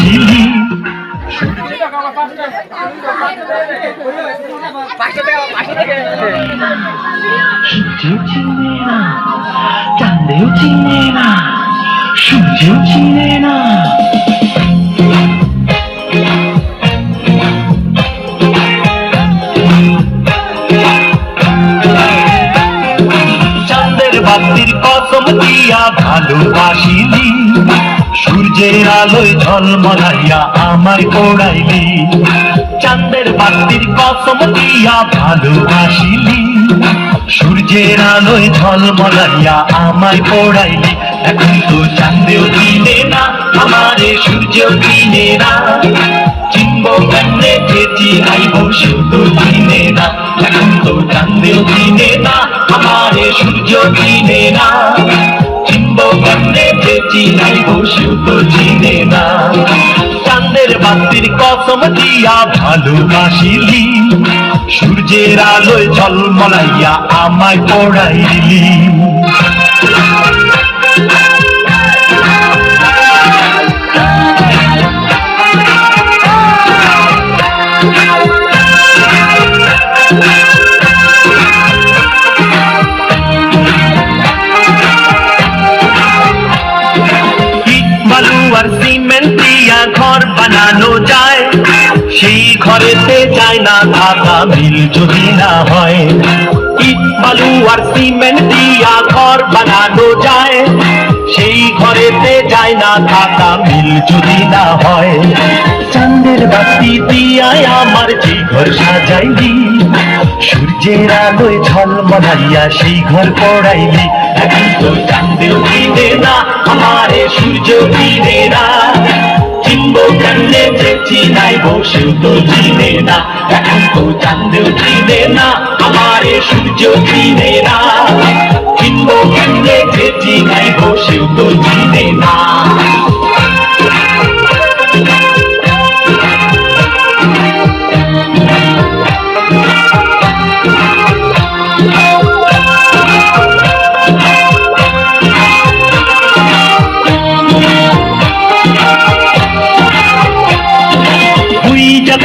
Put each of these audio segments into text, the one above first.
ভালোবাসিলি। সূর্যেও চিনে না, চাঁদেও চিনে না, সূর্যেও চিনে না। চাঁদের বাতির কসম দিয়া ভালোবাসিলি, সূর্যের আলোয় ঝলমলাইয়া আমায় পোড়াইলি। চাঁদের বাতির কসম দিয়া ভালোবাসিলি, সূর্যের আলোয় ঝলমলাইয়া আমায় পোড়াইলি। এখন তো চাঁদেও চিনে না আমারে, সূর্যও চিনে না। চিনবো কেমনে যে চিনাইব সেও তো চিনে না। এখন তো চাঁদেও চিনে না আমারে, সূর্যও চিনে না। চিনবো কেমনে যে চিনাইব সেও তো চিনে না। চাঁদের বাতির কসম দিয়া ভালোবাসিলি, সূর্যের আলোয় ঝলমলাইয়া আমায় পোড়াইলি। আর সিমেন্ট দিয়া ঘর বানানো যায়, সেই ঘরেতে যায় না থাকা মিল যদি না হয়। ইট বালু আর সিমেন্ট দিয়া ঘর বানানো যায়, সেই ঘরেতে যায় না থাকা মিল যদি না হয়। চাঁদের বাতি দিয়ায় আমার যে ঘর সাজাইলি, সূর্যের আলোয় ঝলমলাইয়া সেই ঘর পোড়াইলি। এখন তো চাঁদেও চিনে না আমারে, সূর্য চিনে না। চিনবো কেমনে যে চিনাইব সেও তো চিনে না। এখন তো চাঁদেও চিনে না আমারে, সূর্য চিনে না। চিনবো কেমনে যে চিনাইব সেও তো চিনে না।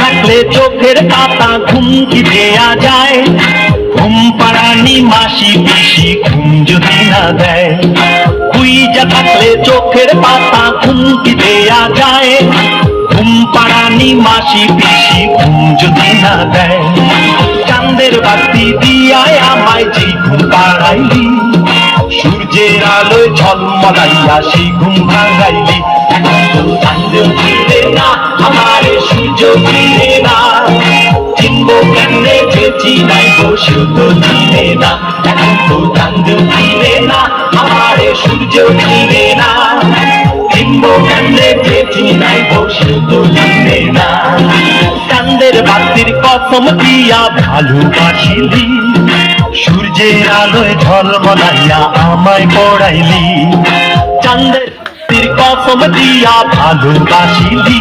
থাকলে চোখের পাতা ঘুম কি দেয়া যায়, ঘুম পাড়ানি মাসি পিসি ঘুম যদি না দেয়। কুইজা থাকলে চোখের পাতা ঘুম কি দেয়া যায়, ঘুম পাড়ানি মাসি পিসি ঘুম যদি না দেয়। চাঁদের বাতি দিয়ায় আমায় যে ঘুম পাড়াইলি, সূর্যের আলোয় ঝলমলাইয়া সেই ঘুম ভাঙাইলি। এখন তো চাঁদেও চিনে না আমারে, সূর্য চিনে না। চিনবো কেমনে যে চিনাইব সেও তো চিনে না। এখন তো চাঁদেও চিনে না আমারে, সূর্য চিনে না। চিনবো কেমনে যে চিনাইব সেও তো চিনে না। চাঁদের বাতির কসম দিয়া ভালোবাসিলি, সূর্যের আলোয় ঝলমলাইয়া আমায় পোড়াইলি। চাঁদের বাতির কসম দিয়া ভালোবাসিলি,